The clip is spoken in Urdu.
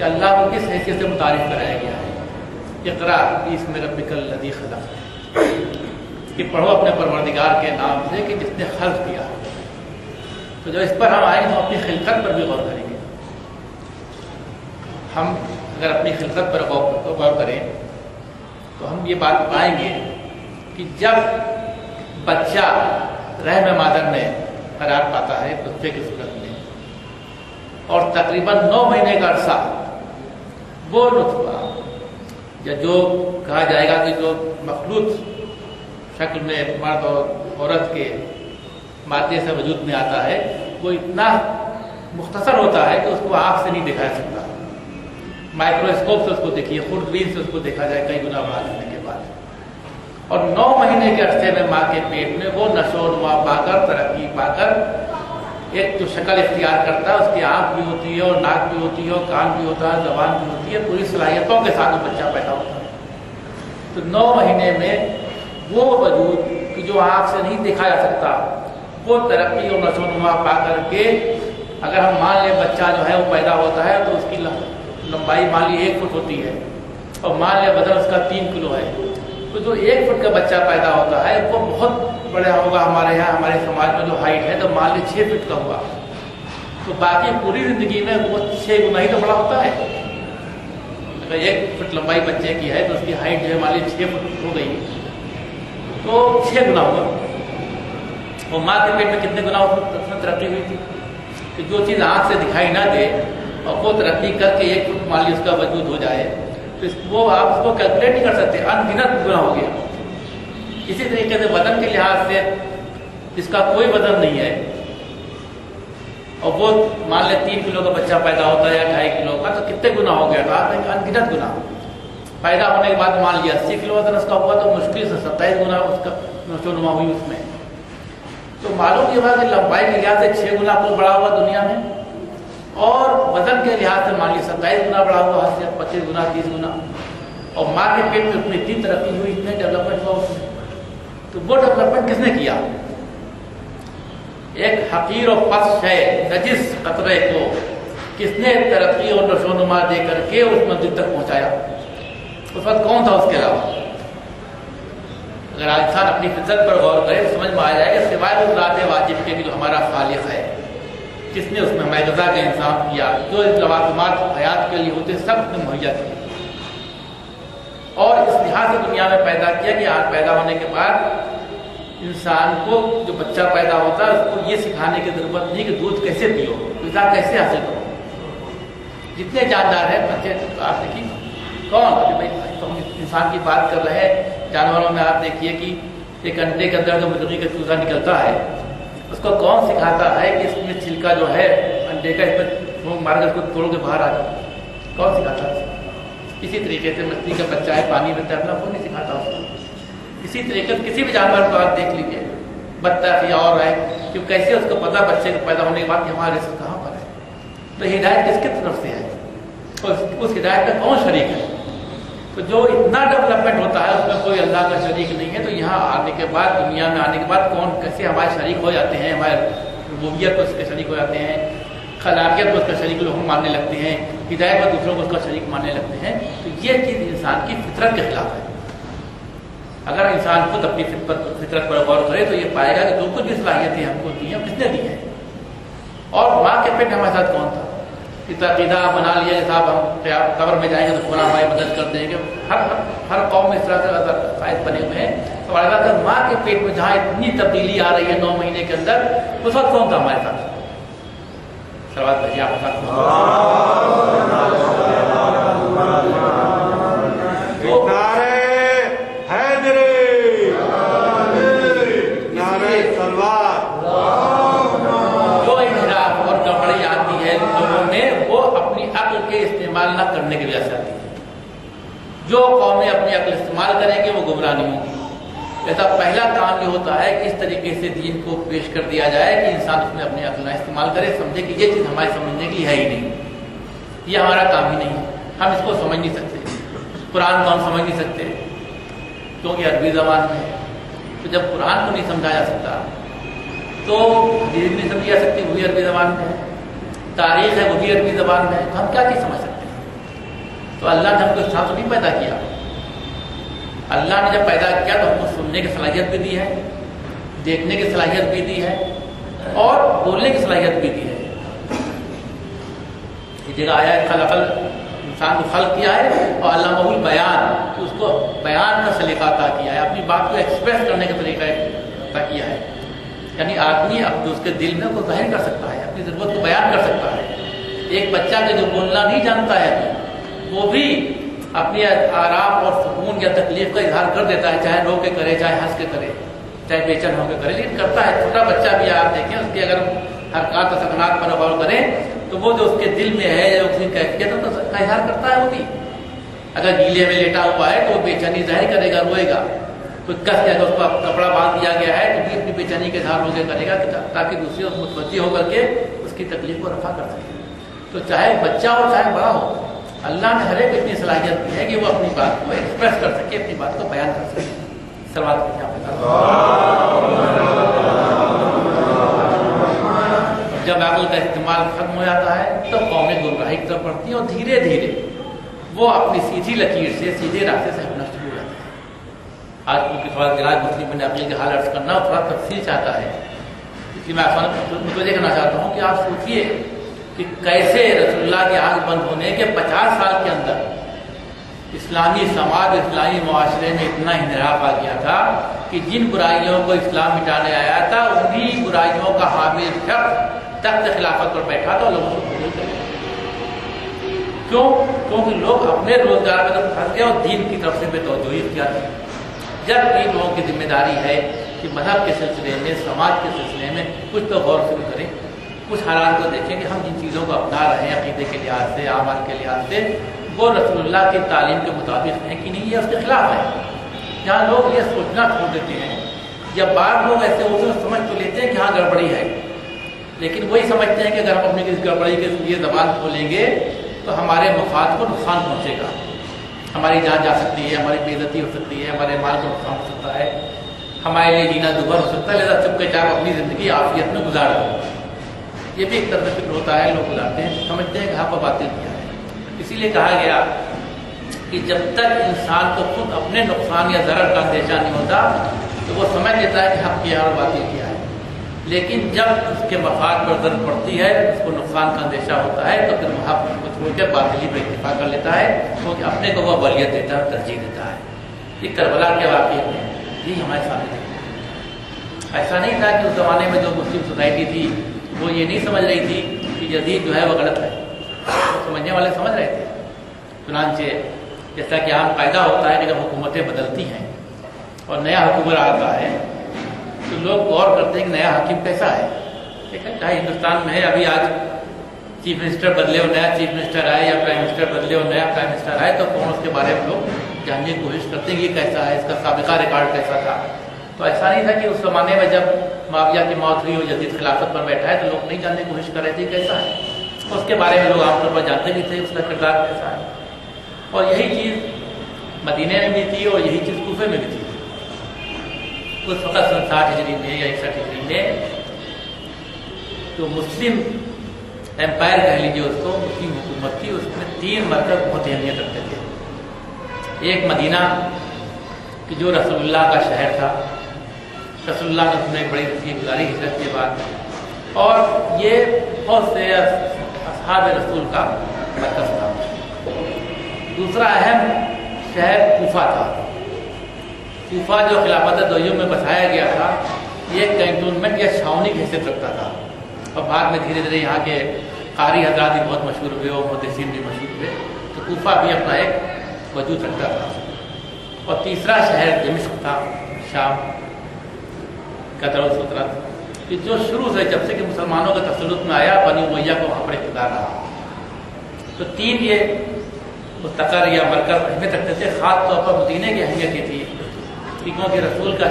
کہ اللہ کو کس حیثیت سے متعارف کرایا گیا ہے۔ اقرا باسم ربک الذی خلق، کہ پڑھو اپنے پروردگار کے نام سے کہ جس نے خلق کیا۔ تو جب اس پر ہم آئیں تو اپنی خلقت پر بھی غور کریں گے۔ ہم اگر اپنی خلقت پر غور کریں تو ہم یہ بات پائیں گے کہ جب بچہ رحم مادر میں قرار پاتا ہے نطفے کی صورت میں، اور تقریباً 9 مہینے کا عرصہ وہ نطفہ یا جو کہا جائے گا کہ جو مخلوط شکل میں مرد اور عورت کے مادے سے وجود میں آتا ہے، وہ اتنا مختصر ہوتا ہے کہ اس کو آنکھ سے نہیں دیکھا جا سکتا۔ مائکروسکوپ سے اس کو دیکھیے، خوردبین سے اس کو دیکھا جائے کئی گنا بڑھا دینے کے بعد، اور 9 مہینے کے عرصے میں ماں کے پیٹ میں وہ نشو و نما پا کر، ترقی پا کر ایک جو شکل اختیار کرتا ہے، اس کی آنکھ بھی ہوتی ہے اور ناک بھی ہوتی ہے اور کان بھی ہوتا ہے، زبان بھی ہوتی ہے، پوری صلاحیتوں کے ساتھ وہ بچہ پیدا ہوتا ہے۔ تو 9 مہینے میں وہ وجود کہ جو آنکھ سے نہیں دیکھا جا سکتا، وہ ترقی اور نشو و نما پا کر کے اگر ہم مان لیں بچہ جو ہے وہ پیدا ہوتا ہے تو اس کی لمبائی مان لی 1 فٹ ہوتی ہے، اور مان لیں وزن اس کا 3 کلو ہے، تو جو 1 فٹ کا بچہ پیدا ہوتا ہے وہ بہت بڑا ہوگا ہمارے یہاں ہمارے سماج میں جو ہائٹ ہے، تو مان لی 6 فٹ کا ہوا، تو باقی پوری زندگی میں وہ 6 گنا ہی تو بڑا ہوتا ہے۔ اگر 1 فٹ لمبائی بچے کی ہے تو اس کی ہائٹ جو ہے مان لی 6 فٹ ہو گئی، تو 6 گنا ہوگا۔ اور ماں کے پیٹ میں کتنے گنا ترقی ہوئی تھی کہ جو چیز آنکھ سے دکھائی نہ دے اور وہ ترقی کر کے 1 فٹ مان لی اس کا وجود ہو جائے، تو وہ آپ اس کو کیلکولیٹ نہیں کر سکتے، انگنت گنا ہو گیا۔ اسی طریقے سے وزن کے لحاظ سے جس کا کوئی وزن نہیں ہے اور وہ مان لیں 3 کلو کا بچہ پیدا ہوتا ہے یا 2.5 کلو کا، تو کتنے گنا ہو گیا؟ تو انگنت گنا۔ پیدا ہونے کے بعد مان لیا 80 کلو وزن اس کا ہوا، تو مشکل سے 27 گنا اس کا نشو و نما ہوئی اس میں۔ تو معلوم یہ ہوا کہ لمبائی کے لحاظ سے 6 گنا کل بڑا ہوا دنیا میں، اور وزن کے لحاظ سے مان لی 27 گنا بڑا ہوا، 25 گنا 30 گنا، اور ماں کے پیٹ میں اتنی اتنی ترقی ہوئی، اتنے ڈیولپمنٹ ہوا اس میں۔ تو وہ ڈیولپمنٹ کس نے کیا؟ ایک حقیر و پست ہے نجس قطرے کو کس نے ترقی اور نشو و نما دے کر کے اس منزل تک پہنچایا؟ اس وقت کون تھا اس کے علاوہ؟ اگر انسان اپنی فطرت پر غور کرے تو سمجھ میں آ جائے گا سوائے اس ذات واجب کے بھی جو ہمارا خالق ہے، جس نے اس میں ہمیں غذا کا انتظام کیا، جو لوازمات حیات کے لیے ہوتے سب اس نے مہیا کیے، اور اس لحاظ سے دنیا میں پیدا کیا کہ آج پیدا ہونے کے بعد انسان کو جو بچہ پیدا ہوتا ہے اس کو یہ سکھانے کی ضرورت نہیں کہ دودھ کیسے پیو، غذا کیسے حاصل کرو۔ جتنے جاندار ہیں بچے آپ دیکھیے کون بھائی تو ہم انسان کی بات کر رہے ہیں، جانوروں میں آپ دیکھیے کہ ایک انڈے کے اندر جو مرغی کا چوزا نکلتا ہے اس کو کون سکھاتا ہے کہ اس میں چھلکا جو ہے انڈے کا اس میں مار کر اس کو توڑ کے باہر آ جاؤ؟ کون سکھاتا ہے؟ اسی طریقے سے مچھلی کا بچہ ہے پانی میں تیرنا، کون نہیں سکھاتا اس کو؟ اسی طریقے سے کسی بھی جانور کو آپ دیکھ لیجیے، بطخ یا اور ہے کہ کیسے اس کو پتا بچے کو پیدا ہونے کے بعد کہ ہمارا رزق کہاں پر ہے۔ تو ہدایت کس کی طرف سے ہے؟ اس ہدایت میں کون شریک ہے؟ تو جو اتنا ڈیولپمنٹ ہوتا ہے اس میں کوئی اللہ کا شریک نہیں ہے، تو یہاں آنے کے بعد دنیا میں آنے کے بعد کون کیسے ہمارے شریک ہو جاتے ہیں، ہمارے ربوبیت کو اس کے شریک ہو جاتے ہیں، خلاقیت کو اس کا شریک لوگ ماننے لگتے ہیں، ہدایت کو دوسروں کو اس کا شریک ماننے لگتے ہیں۔ تو یہ چیز انسان کی فطرت کے خلاف ہے۔ اگر انسان خود اپنی فطرت پر غور کرے تو یہ پائے گا کہ جو کچھ بھی صلاحیتیں ہم کو دی ہیں کس نے دی ہیں، اور ماں کے پیٹ ہمارے ساتھ کون تھا؟ عقیدہ بنا لیا کہ صاحب ہم قبر میں جائیں گے تو فلاں ہماری مدد کر دیں گے، ہر قوم میں اس طرح سے قائد بنے ہوئے ہیں۔ تو اللہ کا ماں کے پیٹ میں جہاں اتنی تبدیلی آ رہی ہے 9 مہینے کے اندر، اس وقت کون تھا ہمارے ساتھ؟ سوال بھائی آپ کے ساتھ استعمال نہ کرنے کی وجہ سے آتی ہے۔ جو قومیں اپنی عقل استعمال کریں گے وہ گمراہ نہیں ہوں گی۔ ایسا پہلا کام یہ ہوتا ہے کہ اس طریقے سے دین کو پیش کر دیا جائے کہ انسان اس میں اپنی عقل نہ استعمال کرے، سمجھے کہ یہ چیز ہمارے سمجھنے کے لیے ہے ہی نہیں، یہ ہمارا کام ہی نہیں ہے، ہم اس کو سمجھ نہیں سکتے، قرآن کو ہم سمجھ نہیں سکتے کیونکہ عربی زبان میں ہے۔ تو جب قرآن کو نہیں سمجھا جا سکتا تو حدیث نہیں سمجھی جا سکتی، وہ بھی عربی زبان میں ہے، تاریخ ہے وہ بھی عربی زبان میں ہے، تو ہم کیا چیز سمجھ سکتے ہیں؟ تو اللہ نے ہم کو اس طرح تو نہیں پیدا کیا. اللہ نے جب پیدا کیا تو ہم کو سننے کی صلاحیت بھی دی ہے, دیکھنے کی صلاحیت بھی دی ہے, اور بولنے کی صلاحیت بھی دی ہے. یہ جگہ آیا ہے خلق انسان کو خلق کیا ہے, اور علامہ البیان اس کو بیان کا سلیقہ عطا کیا ہے, اپنی بات کو ایکسپریس کرنے کا طریقہ عطا کیا ہے. یعنی آدمی اب جو اس کے دل میں کو ظاہر کر سکتا ہے, اپنی ضرورت کو بیان کر سکتا ہے. ایک بچہ کے جو بولنا نہیں جانتا ہے وہ بھی اپنی آرام اور سکون یا تکلیف کا اظہار کر دیتا ہے, چاہے رو کے کرے, چاہے ہنس کے کرے, چاہے بے چین ہو کے کرے, لیکن کرتا ہے. چھوٹا بچہ بھی آپ دیکھیں, اس کی اگر حرکات و سکنات پر غور کریں تو وہ جو اس کے دل میں ہے یا اس کی کیفیت کا اظہار کرتا ہے وہ بھی. اگر گیلے میں لیٹا ہوا ہے تو وہ بے چینی ظاہر کرے گا, روئے گا. کوئی کس کے اگر اس کو کپڑا باندھ دیا گیا ہے تو بھی اپنی بے چینی کا اظہار ہو کے کرے گا, تاکہ دوسری اس متوجہ ہو کر کے اس کی تکلیف کو رفع کر سکے. تو چاہے بچہ ہو چاہے بڑا ہو, اللہ نے ہر ایک اتنی صلاحیت دی ہے کہ وہ اپنی بات کو ایکسپریس کر سکے, اپنی بات کو بیان کر سکے. سوال جب عقل کا استعمال ختم ہو جاتا ہے تو قومیں گمراہی کی طرف بڑھتی ہیں, اور دھیرے دھیرے وہ اپنی سیدھی لکیر سے, سیدھے راستے سے ہٹنا شروع ہو جاتے ہیں. آج کل کی تھوڑا جناب مسلم بن عقیل کے حال عرض کرنا تھوڑا تفصیل چاہتا ہے, اس لیے میں متوجہ کرنا چاہتا ہوں کہ آپ سوچیے کہ کیسے رسول اللہ کی آنکھ بند ہونے کے 50 سال کے اندر اسلامی سماج, اسلامی معاشرے میں اتنا انحراف آ گیا تھا کہ جن برائیوں کو اسلام مٹانے آیا تھا انہی برائیوں کا حامل شخص تخت خلافت پر بیٹھا تھا, لوگوں کو قبول کر لیا. کیوں؟ کیونکہ لوگ اپنے روزگار میں تو پھنس گئے اور دین کی طرف سے بے توجہی اختیار کی. جب بھی لوگوں کی ذمہ داری ہے کہ مذہب کے سلسلے میں, سماج کے سلسلے میں کچھ تو غور فکر کریں, کچھ حالات کو دیکھیں کہ ہم جن چیزوں کو اپنا رہے ہیں عقیدے کے لحاظ سے, اعمال کے لحاظ سے, وہ رسول اللہ کی تعلیم کے مطابق ہیں کہ نہیں, یہ اس کے خلاف ہے. جہاں لوگ یہ سوچنا چھوڑ دیتے ہیں, یا بعض لوگ ایسے ہوتے ہیں سمجھ تو لیتے ہیں کہ ہاں گڑبڑی ہے, لیکن وہی سمجھتے ہیں کہ اگر ہم اپنی کسی گڑبڑی کے لیے زبان کھولیں گے تو ہمارے مفاد کو نقصان پہنچے گا, ہماری جان جا سکتی ہے, ہماری بے عزتی ہو سکتی ہے, ہمارے مال کو نقصان ہو سکتا ہے, ہمارے لیے جینا دوبھر ہو سکتا ہے, لہٰذا چپ کے چاپ اپنی زندگی عافیت میں گزار دو. یہ بھی ایک طرح سے فکر ہوتا ہے, لوگ گزارتے ہیں, سمجھتے ہیں کہ ہاں پر باطل کیا ہے. اسی لیے کہا گیا کہ جب تک انسان کو خود اپنے نقصان یا ضرر کا اندیشہ نہیں ہوتا تو وہ سمجھ لیتا ہے کہ حق کیا اور باطل کیا ہے. لیکن جب اس کے مفاد پر ضرورت پڑتی ہے, اس کو نقصان کا اندیشہ ہوتا ہے, تو پھر وہ حق کو چھوڑ کے باطلی پہ اتفاق کر لیتا ہے, کیونکہ اپنے کو وہ ولیت دیتا ہے, ترجیح دیتا ہے. یہ کربلا کے واقعے میں یہ ہمارے سامنے ایسا نہیں تھا کہ اس زمانے میں جو مسلم سوسائٹی تھی وہ یہ نہیں سمجھ رہی تھی کہ یزید جو ہے وہ غلط ہے, سمجھنے والے سمجھ رہے تھے. چنانچہ جیسا کہ عام قاعدہ ہوتا ہے کہ جب حکومتیں بدلتی ہیں اور نیا حکومت آتا ہے تو لوگ غور کرتے ہیں کہ نیا حاکم کیسا ہے. چاہے ہندوستان میں ہے, ابھی آج چیف منسٹر بدلے اور نیا چیف منسٹر آئے, یا پرائم منسٹر بدلے اور نیا پرائم منسٹر آئے, تو کون اس کے بارے میں لوگ جاننے کی کوشش کرتے ہیں کہ یہ کیسا ہے, اس کا سابقہ ریکارڈ کیسا تھا. تو ایسا نہیں تھا کہ اس زمانے میں جب معاویہ کی موت ہوئی اور یزید خلافت پر بیٹھا ہے تو لوگ نہیں جاننے کی کوشش کر رہے تھے کیسا ہے. اس کے بارے میں لوگ عام طور پر جانتے بھی تھے, اس کا کردار کیسا ہے. اور یہی چیز مدینے میں بھی تھی اور یہی چیز کوفے میں بھی تھی. اس وقت 60 ہجری میں یا 61 ہجری میں جو مسلم امپائر کہہ لیجیے اس کو, مسلم حکومت تھی, اس میں 3 مرکز بہت اہمیت رکھتے تھے. ایک مدینہ کہ جو رسول اللہ کا شہر تھا, رسول اللہ نے اس میں ایک بڑی تصویر گزاری ہجرت کے بعد, اور یہ بہت سے اصحاب رسول کا مرکز تھا. دوسرا اہم شہر کوفہ تھا. کوفہ جو خلافت دویوں میں بسایا گیا تھا, یہ کینٹونمنٹ یا چھاؤنی کی حیثیت رکھتا تھا, اور بعد میں دھیرے دھیرے یہاں کے قاری حضرات بھی بہت مشہور ہوئے اور محدثین بھی مشہور ہوئے, تو کوفہ بھی اپنا ایک وجود رکھتا تھا. اور تیسرا شہر دمشق تھا, شام کا دارالسلطنت, کہ جو شروع سے جب سے کہ مسلمانوں کے تسلط میں آیا بنی امیہ کو وہاں پر اقتدار رہا. تو 3 یہ مستقر یا مرکز اہمیت رکھتے تھے. خاص طور پر مدینے کی اہمیت یہ تھی کیونکہ رسول کا